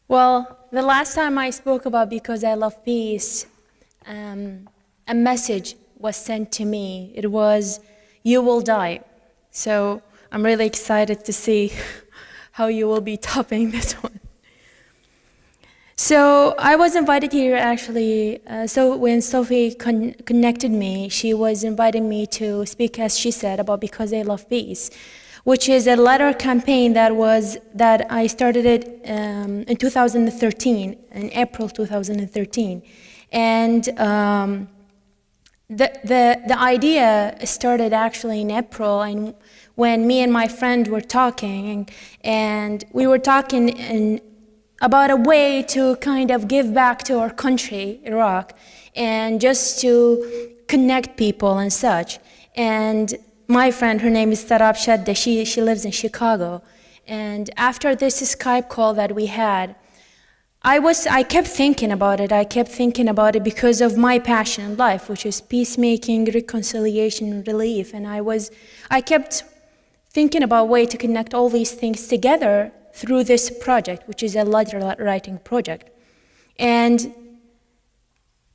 Well, the last time I spoke about Because I Love Peace, a message was sent to me. It was, you will die. So I'm really excited to see how you will be topping this one. So I was invited here actually, so when Sophie connected me, she was inviting me to speak, as she said, about Because I Love Peace, which is a letter campaign that I started it in 2013, in April 2013. And the idea started actually in April, and when me and my friend were talking, and we were talking about a way to kind of give back to our country, Iraq, and just to connect people and such. And my friend, her name is CERRU, she lives in Chicago. And after this Skype call that we had, I kept thinking about it. I kept thinking about it because of my passion in life, which is peacemaking, reconciliation, relief. And I kept thinking about a way to connect all these things together through this project, which is a letter writing project. And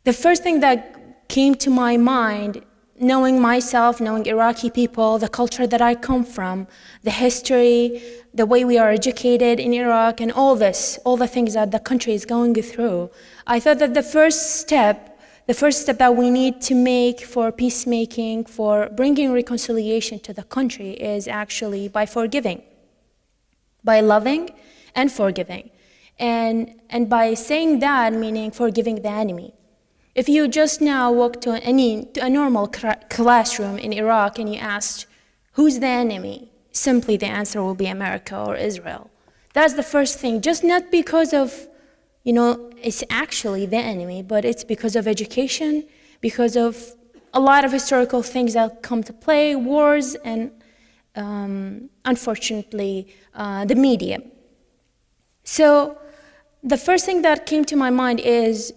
the first thing that came to my mind, knowing myself, knowing Iraqi people, the culture that I come from, the history, the way we are educated in Iraq, and all the things that the country is going through, I thought that the first step that we need to make for peacemaking, for bringing reconciliation to the country, is actually by forgiving, by loving and forgiving. And by saying that, meaning forgiving the enemy. If you just now walk to a normal classroom in Iraq and you asked, who's the enemy? Simply the answer will be America or Israel. That's the first thing, just not because of, it's actually the enemy, but it's because of education, because of a lot of historical things that come to play, wars, and unfortunately, the media. So the first thing that came to my mind is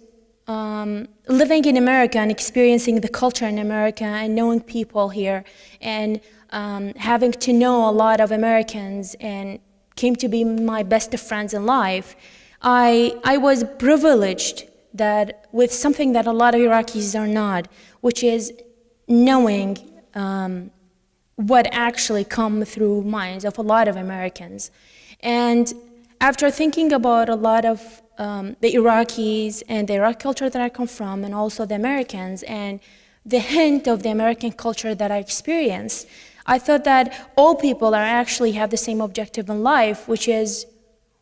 living in America and experiencing the culture in America and knowing people here and having to know a lot of Americans and came to be my best friends in life. I was privileged that with something that a lot of Iraqis are not, which is knowing what actually come through minds of a lot of Americans. And after thinking about a lot of the Iraqis and the Iraq culture that I come from, and also the Americans, and the hint of the American culture that I experienced, I thought that all people actually have the same objective in life, which is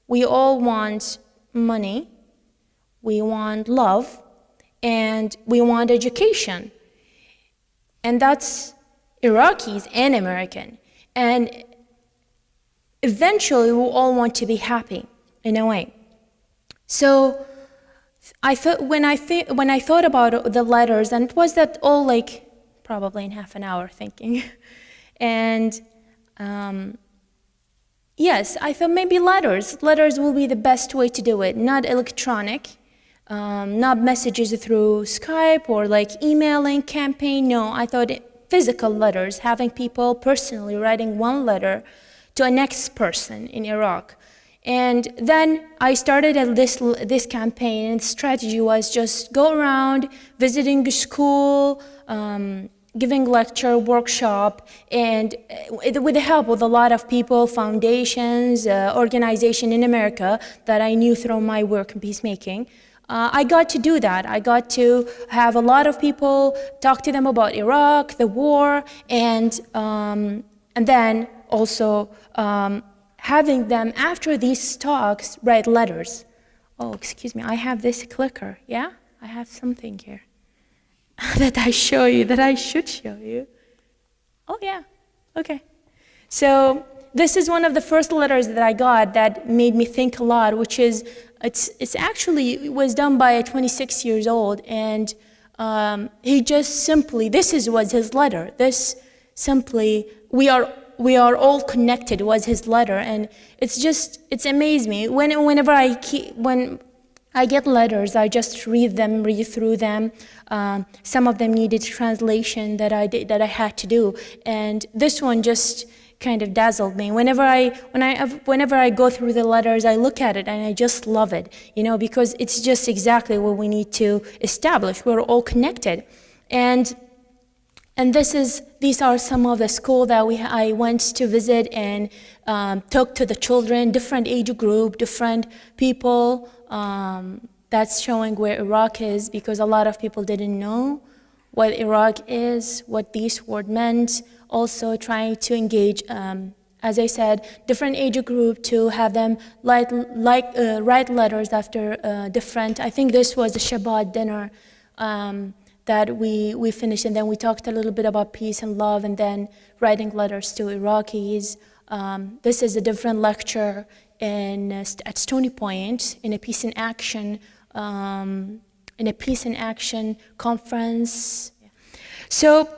we all want money, we want love, and we want education. And that's Iraqis and American. And eventually we all want to be happy in a way. So I thought when I thought about the letters, and it was that all like probably in half an hour thinking, and yes, I thought maybe letters will be the best way to do it, not electronic, not messages through Skype or like emailing campaign. No, I thought physical letters, having people personally writing one letter to a next person in Iraq. And then I started this campaign, and the strategy was just go around visiting school, giving lecture, workshop, and with the help of a lot of people, foundations, organization in America that I knew through my work in peacemaking. I got to do that. I got to have a lot of people, talk to them about Iraq, the war, and then also having them, after these talks, write letters. Oh, excuse me, I have this clicker, yeah? I have something here that I should show you. Oh yeah, okay. So this is one of the first letters that I got that made me think a lot, which is, it was done by a 26 years old, and he just simply, was his letter. This simply, we are all connected was his letter, and it's amazed me. Whenever when I get letters, I just read through them. Some of them needed translation that I had to do, and this one just kind of dazzled me. Whenever I go through the letters, I look at it and I just love it, you know, because it's just exactly what we need to establish. We're all connected. And these are some of the schools that I went to visit and talk to the children, different age group, different people. That's showing where Iraq is, because a lot of people didn't know what Iraq is, what these words meant. Also trying to engage, as I said, different age group to have them write letters after different. I think this was the Shabbat dinner that we finished, and then we talked a little bit about peace and love, and then writing letters to Iraqis. This is a different lecture at Stony Point in a Peace in Action conference. So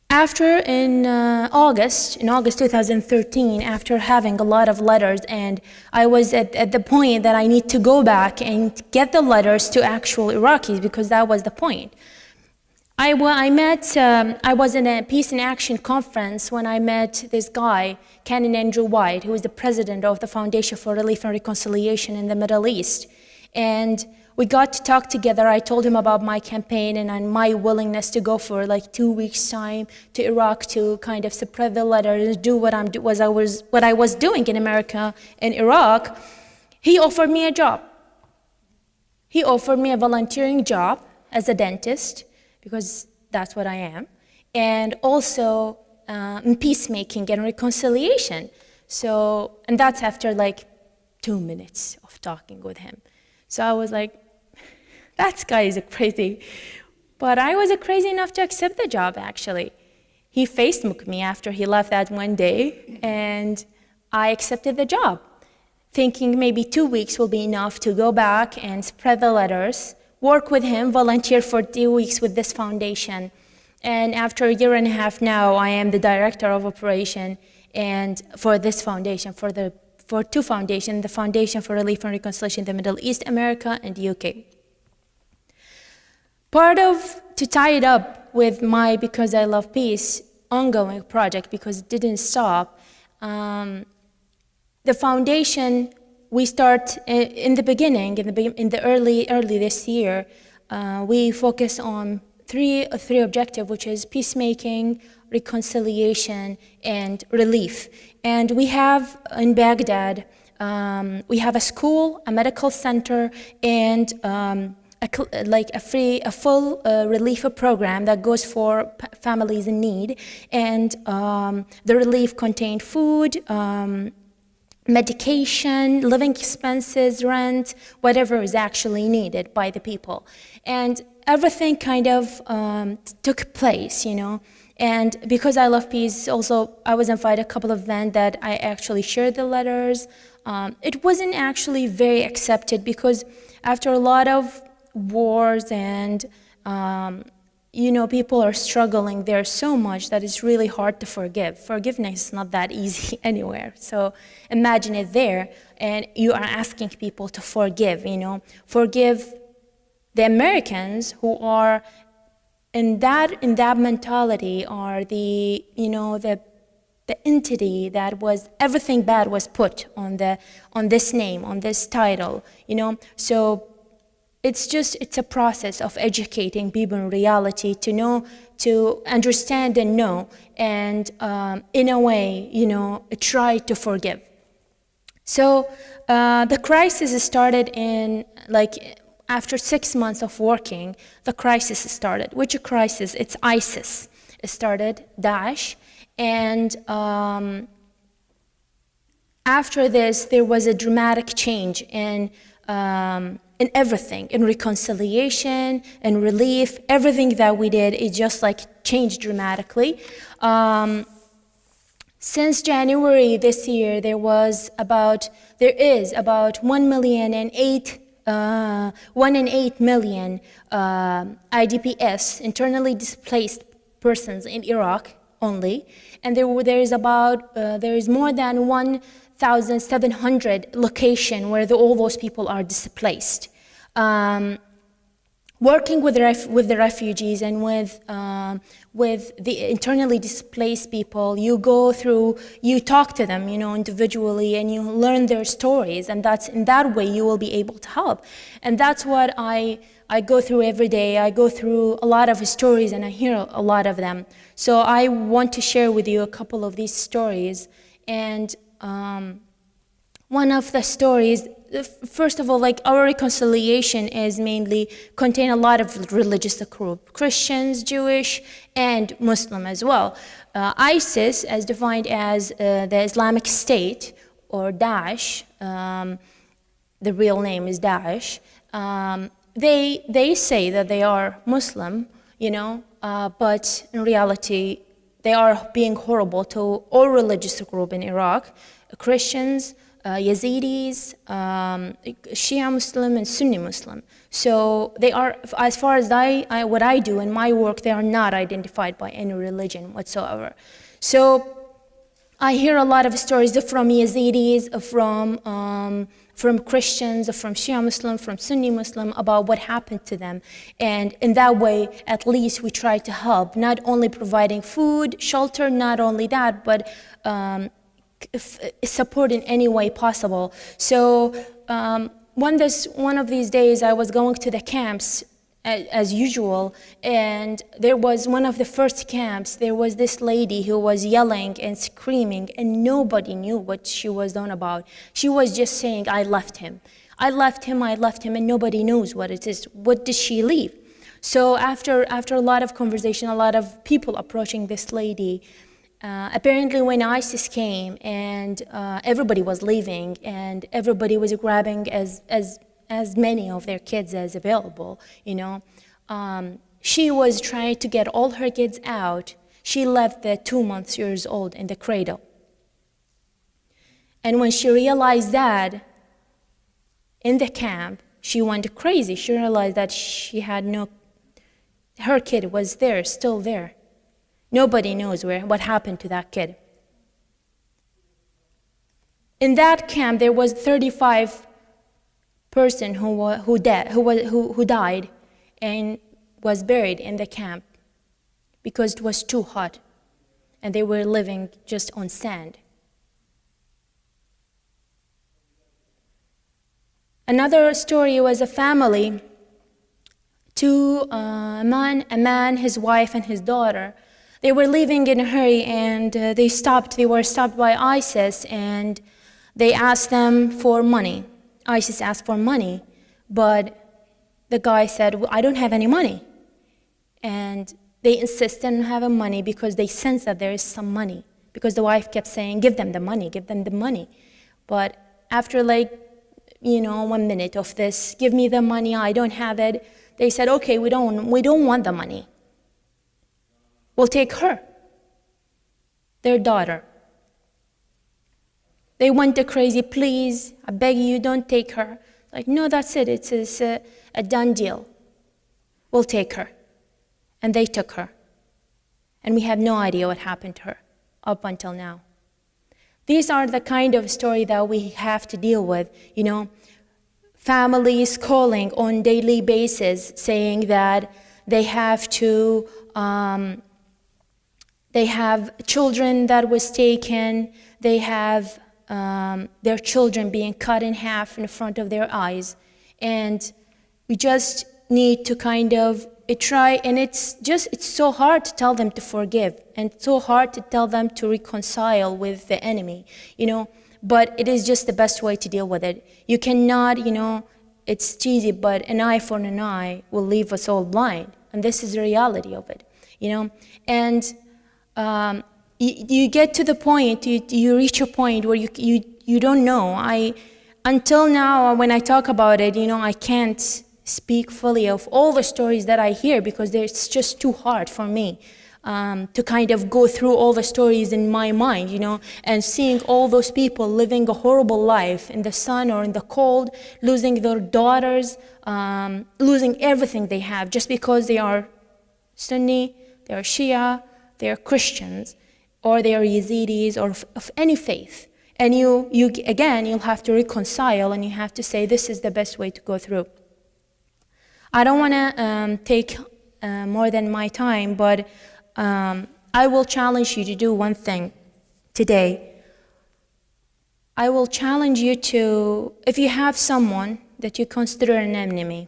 after in August 2013, after having a lot of letters, and I was at the point that I need to go back and get the letters to actual Iraqis, because that was the point. I was in a Peace in Action conference when I met this guy, Canon Andrew White, who is the president of the Foundation for Relief and Reconciliation in the Middle East. And we got to talk together. I told him about my campaign and my willingness to go for like 2 weeks' time to Iraq to kind of spread the letters, do what I was doing in America and Iraq. He offered me a job. He offered me a volunteering job as a dentist, because that's what I am, and also in peacemaking and reconciliation. So, and that's after like 2 minutes of talking with him. So I was like, that guy is crazy. But I was crazy enough to accept the job, actually. He Facebooked me after he left that one day, and I accepted the job, thinking maybe 2 weeks will be enough to go back and spread the letters, work with him, volunteer for 2 weeks with this foundation. And after a year and a half now, I am the director of operation and for this foundation, for two foundations, the Foundation for Relief and Reconciliation in the Middle East, America, and the UK. To tie it up with my Because I Love Peace ongoing project, because it didn't stop, the foundation, we start in the beginning, in the early this year, we focus on three objectives, which is peacemaking, reconciliation, and relief. And we have in Baghdad, we have a school, a medical center, and a full relief program that goes for families in need. And the relief contained food, medication, living expenses, rent, whatever is actually needed by the people. And everything kind of took place, you know. And Because I Love Peace, also, I was invited a couple of events that I actually shared the letters. It wasn't actually very accepted, because after a lot of wars and you know, people are struggling there so much that it's really hard to forgive. Forgiveness is not that easy anywhere. So imagine it there, and you are asking people to forgive, you know, forgive the Americans who are in that mentality, are the, you know, the entity that was, everything bad was put on this name, on this title, you know. So it's a process of educating people in reality to know, to understand and know, and in a way, you know, try to forgive. So the crisis started in, like, after 6 months of working, the crisis started. Which crisis? It's ISIS. It started, Daesh, and after this, there was a dramatic change in everything, in reconciliation and relief. Everything that we did, it just like changed dramatically. Since January this year, there is about 1 in 8 million IDPs, internally displaced persons in Iraq only, and there is more than 1,700 locations where all those people are displaced. working with the refugees and with the internally displaced people, you talk to them, individually, and you learn their stories, and that's in that way you will be able to help. And that's what I go through every day. I go through a lot of stories and I hear a lot of them. So I want to share with you a couple of these stories. And one of the stories, first of all, like our reconciliation is mainly contain a lot of religious groups, Christians, Jewish, and Muslim as well. ISIS, as defined as the Islamic State, or Daesh, the real name is Daesh, they say that they are Muslim, but in reality, they are being horrible to all religious groups in Iraq, Christians, Yazidis, Shia Muslim, and Sunni Muslim. So they are, as far as what I do in my work, they are not identified by any religion whatsoever. So I hear a lot of stories from Yazidis, from Christians, from Shia Muslim, from Sunni Muslim about what happened to them. And in that way, at least we try to help, not only providing food, shelter, not only that, but support in any way possible. So one of these days I was going to the camps as usual, and there was one of the first camps, there was this lady who was yelling and screaming, and nobody knew what she was on about. She was just saying, I left him, and nobody knows what it is. What did she leave? So after a lot of conversation, a lot of people approaching this lady, apparently when ISIS came and everybody was leaving and everybody was grabbing as many of their kids as available, she was trying to get all her kids out. She left the 2 years old in the cradle. And when she realized that in the camp, she went crazy. She realized that her kid was there, still there. Nobody knows what happened to that kid. In that camp, there was 35 person who died and was buried in the camp because it was too hot, and they were living just on sand. Another story was a family, a man, his wife, and his daughter. They were leaving in a hurry, and they were stopped by ISIS, and they asked them for money. ISIS asked for money, but the guy said, well, I don't have any money. And they insisted on having money because they sensed that there is some money, because the wife kept saying, give them the money, give them the money. But after 1 minute of this, give me the money, I don't have it, they said, okay, we don't want the money. We'll take her, their daughter. They went crazy, please, I beg you, don't take her. Like, no, that's it, it's a done deal. We'll take her. And they took her. And we have no idea what happened to her up until now. These are the kind of story that we have to deal with, families calling on daily basis saying that they have to, they have children that was taken, they have their children being cut in half in front of their eyes. And we just need to kind of try, and it's so hard to tell them to forgive, and it's so hard to tell them to reconcile with the enemy, but it is just the best way to deal with it. You cannot, it's cheesy, but an eye for an eye will leave us all blind, and this is the reality of it, and you get to the point, you reach a point where you don't know. Until now, when I talk about it, I can't speak fully of all the stories that I hear because it's just too hard for me to kind of go through all the stories in my mind, and seeing all those people living a horrible life in the sun or in the cold, losing their daughters, losing everything they have just because they are Sunni, they are Shia, they are Christians, or they are Yazidis, or of any faith. And you'll have to reconcile, and you have to say this is the best way to go through. I don't want to take more than my time, but I will challenge you to do one thing today. I will challenge you to, if you have someone that you consider an enemy,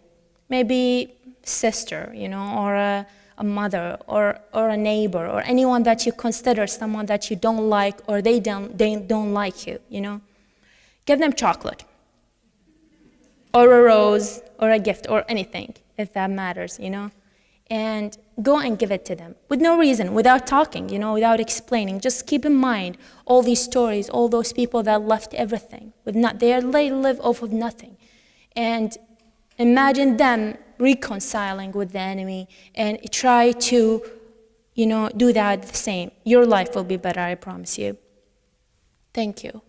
maybe sister, you know, or a mother, or a neighbor, or anyone that you consider someone that you don't like, or they don't like you, you know, give them chocolate, or a rose, or a gift, or anything, if that matters, you know, and go and give it to them with no reason, without talking, you know, without explaining. Just keep in mind all these stories, all those people that left everything with they live off of nothing, and imagine them reconciling with the enemy, and try to, you know, do that the same. Your life will be better, I promise you. Thank you.